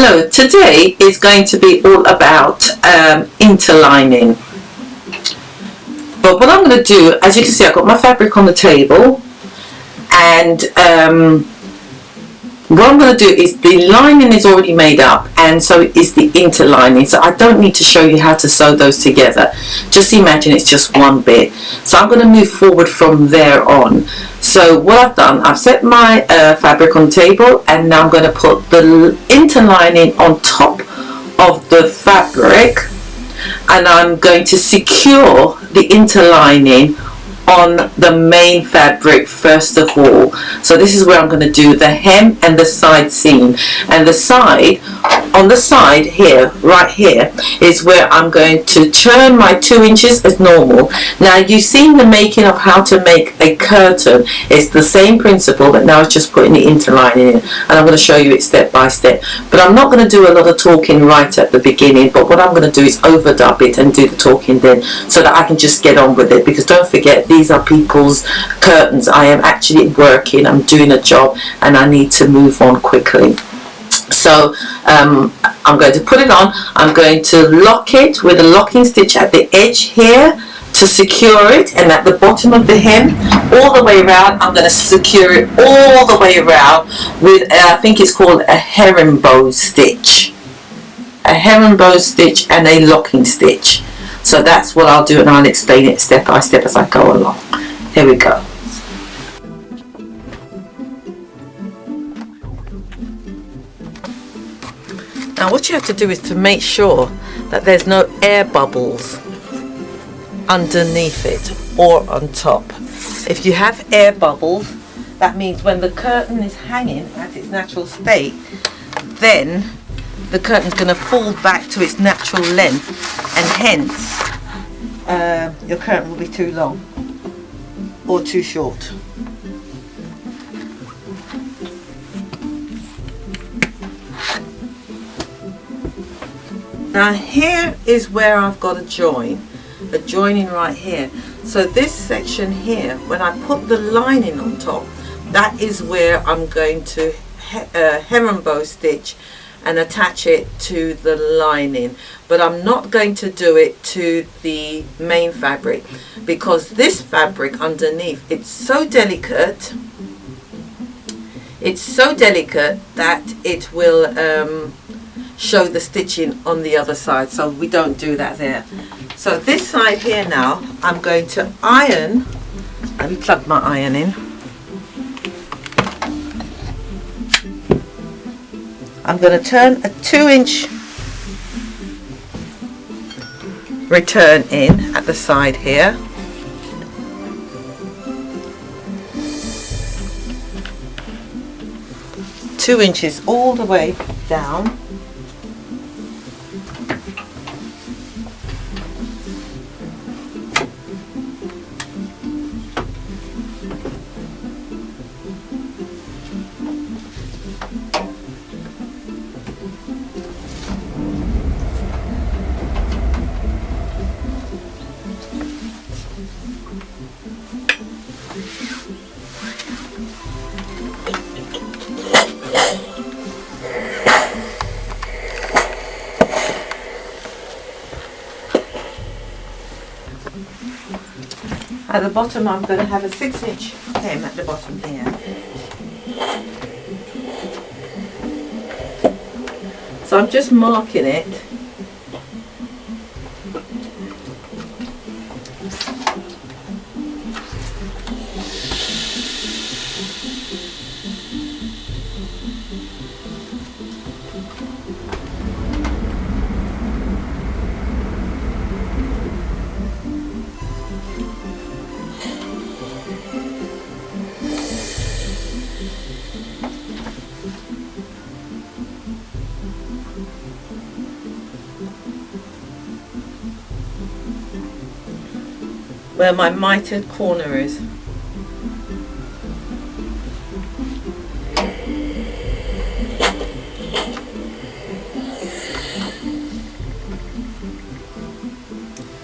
So today is going to be all about interlining. But what I'm going to do, as you can see, I've got my fabric on the table, and what I'm going to do is the lining is already made up, and so is the interlining, so I don't need to show you how to sew those together. Just imagine it's just one bit. So I'm going to move forward from there on. So what I've done, I've set my fabric on the table, and now I'm going to put the interlining on top of the fabric, and I'm going to secure the interlining on the main fabric first of all. So this is where I'm going to do the hem and the side seam, and the side, on the side here, right here, is where I'm going to turn my 2 inches as normal. Now you've seen the making of how to make a curtain. It's the same principle, but now it's just putting the interlining in, and I'm going to show you it step by step. But I'm not going to do a lot of talking right at the beginning, but what I'm going to do is overdub it and do the talking then, so that I can just get on with it, because don't forget, these are people's curtains. I am actually working, I'm doing a job, and I need to move on quickly. So I'm going to put it on. I'm going to lock it with a locking stitch at the edge here to secure it, and at the bottom of the hem all the way around I'm going to secure it all the way around with I think it's called a herringbone stitch, a herringbone stitch and a locking stitch. So that's what I'll do, and I'll explain it step by step as I go along. Here we go. Now what you have to do is to make sure that there's no air bubbles underneath it or on top. If you have air bubbles, that means when the curtain is hanging at its natural state, then the curtain's going to fall back to its natural length, and hence your curtain will be too long or too short. Now here is where I've got a joining right here. So this section here, when I put the lining on top, that is where I'm going to herringbone stitch and attach it to the lining, but I'm not going to do it to the main fabric, because this fabric underneath, it's so delicate that it will show the stitching on the other side, so we don't do that there. So this side here now, I'm going to iron. Let me plug my iron in. I'm going to turn a 2-inch return in at the side here. Two inches all the way down. At the bottom I'm going to have a 6-inch hem at the bottom here. So I'm just marking it. Where my mitered corner is.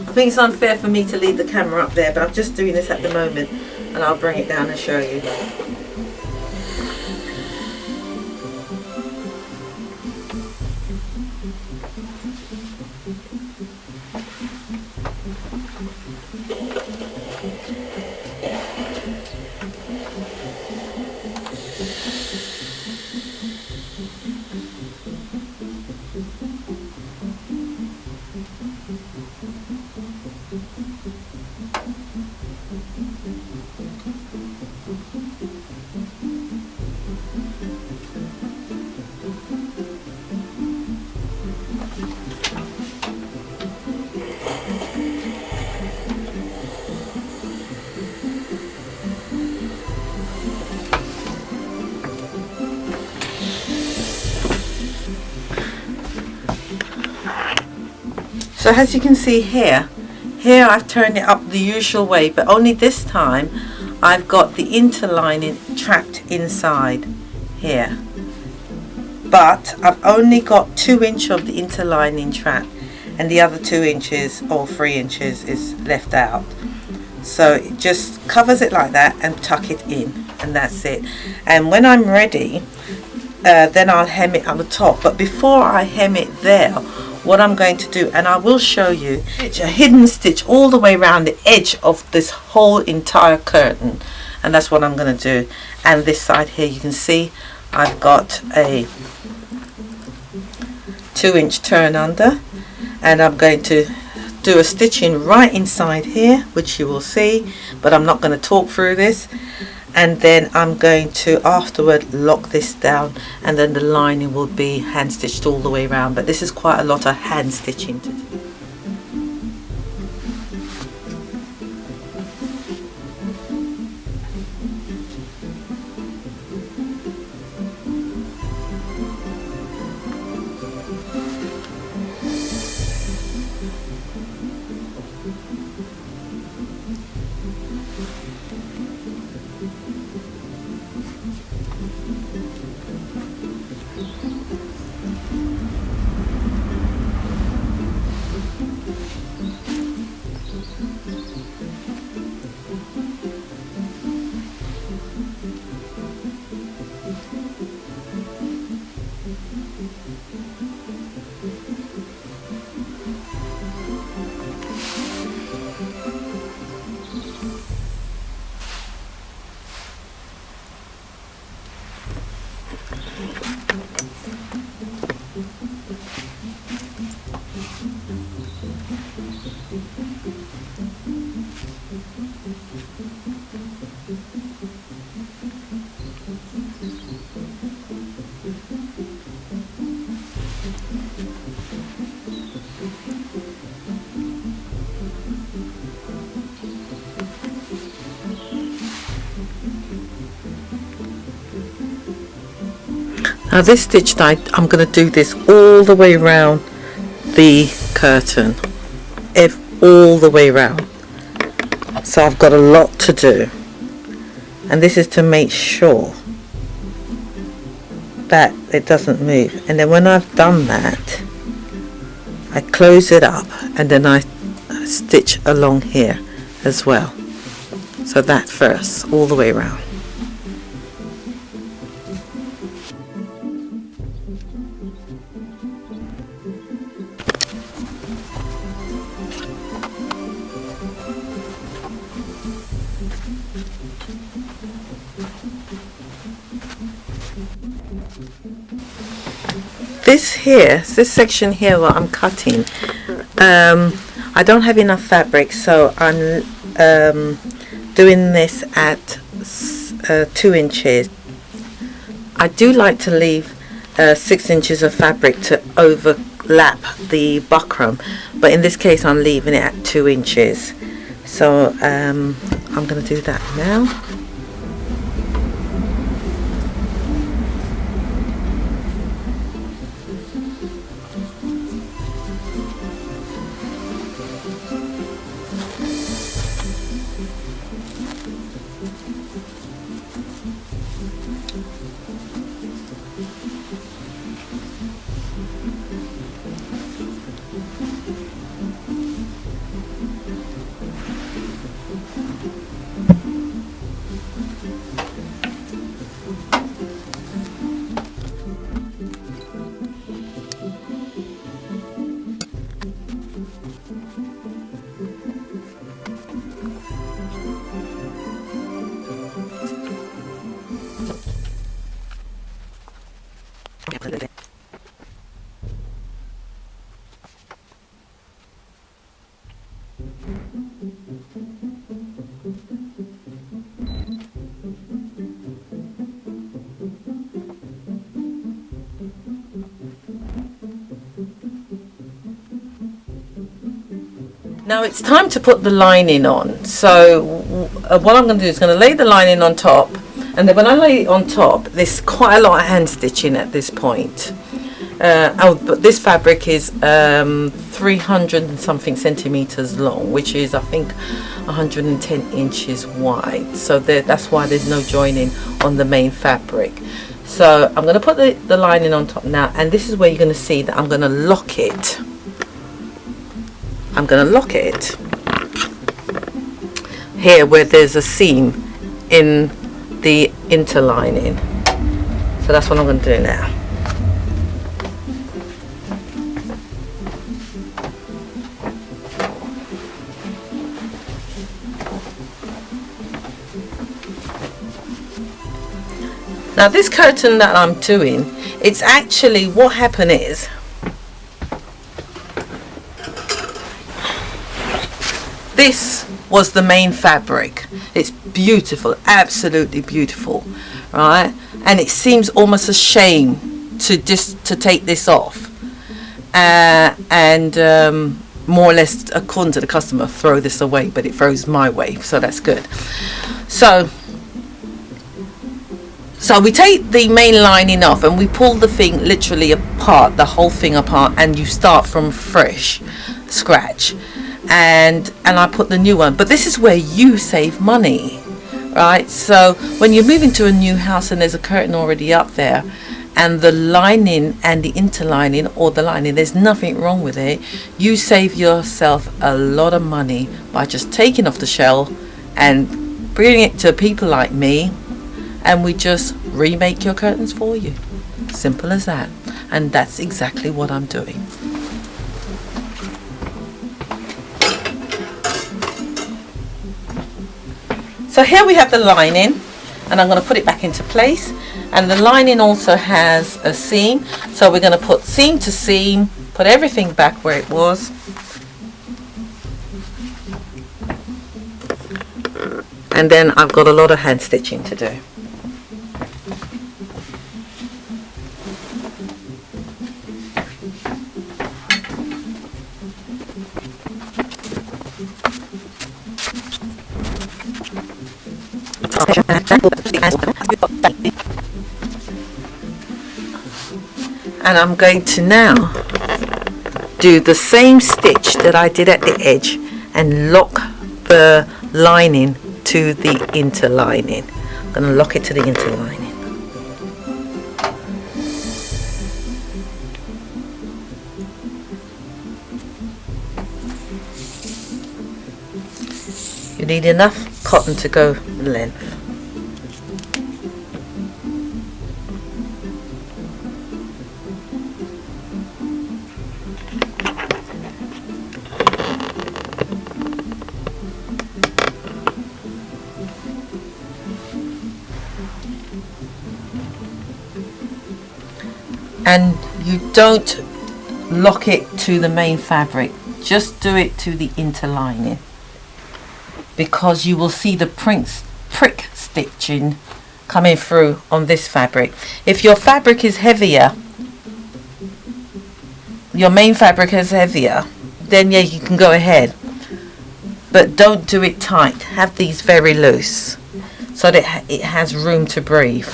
I think it's unfair for me to leave the camera up there, but I'm just doing this at the moment, and I'll bring it down and show you. So as you can see here I've turned it up the usual way, but only this time I've got the interlining trapped inside here, but I've only got 2 inches of the interlining trapped and the other 2 inches or 3 inches is left out. So it just covers it like that and tuck it in, and that's it. And when I'm ready, then I'll hem it on the top. But before I hem it there, what I'm going to do, and I will show you, a hidden stitch all the way around the edge of this whole entire curtain, and that's what I'm going to do. And this side here, you can see I've got a 2-inch turn under, and I'm going to do a stitching right inside here, which you will see, but I'm not going to talk through this. And then I'm going to afterward lock this down, and then the lining will be hand stitched all the way around, but this is quite a lot of hand stitching to do. Now this stitch, I'm going to do this all the way around the curtain, all the way around. So I've got a lot to do, and this is to make sure that it doesn't move. And then when I've done that, I close it up, and then I stitch along here as well. So that first, all the way around. This section here where I'm cutting, I don't have enough fabric, so I'm doing this at 2 inches. I do like to leave 6 inches of fabric to overlap the buckram, but in this case I'm leaving it at 2 inches. So I'm going to do that now. Now it's time to put the lining on. So what I'm going to do is going to lay the lining on top, and then when I lay it on top, there's quite a lot of hand stitching at this point. But this fabric is 300 and something centimeters long, which is I think 110 inches wide. So that's why there's no joining on the main fabric. So I'm going to put the lining on top now, and this is where you're going to see that I'm going to lock it. I'm going to lock it here where there's a seam in the interlining. So that's what I'm going to do now. Now this curtain that I'm doing, it's actually, what happened is, this was the main fabric. It's beautiful, absolutely beautiful, right? And it seems almost a shame to take this off and more or less, according to the customer, throw this away, but it throws my way, so that's good. So we take the main lining off and we pull the thing literally apart, the whole thing apart, and you start from fresh scratch. And I put the new one, but this is where you save money, right? So when you're moving to a new house and there's a curtain already up there, and the lining and the interlining, or the lining, there's nothing wrong with it, you save yourself a lot of money by just taking off the shell and bringing it to people like me, and we just remake your curtains for you. Simple as that. And that's exactly what I'm doing. So here we have the lining, and I'm going to put it back into place, and the lining also has a seam, so we're going to put seam to seam, put everything back where it was, and then I've got a lot of hand stitching to do. And I'm going to now do the same stitch that I did at the edge and lock the lining to the interlining. I'm going to lock it to the interlining. You need enough cotton to go the length. And you don't lock it to the main fabric, just do it to the interlining, because you will see the prick stitching coming through on this fabric. If your fabric is heavier, your main fabric is heavier, then yeah, you can go ahead, but don't do it tight. Have these very loose so that it has room to breathe.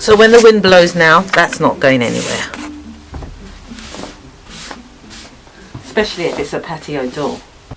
So when the wind blows now, that's not going anywhere. Especially if it's a patio door.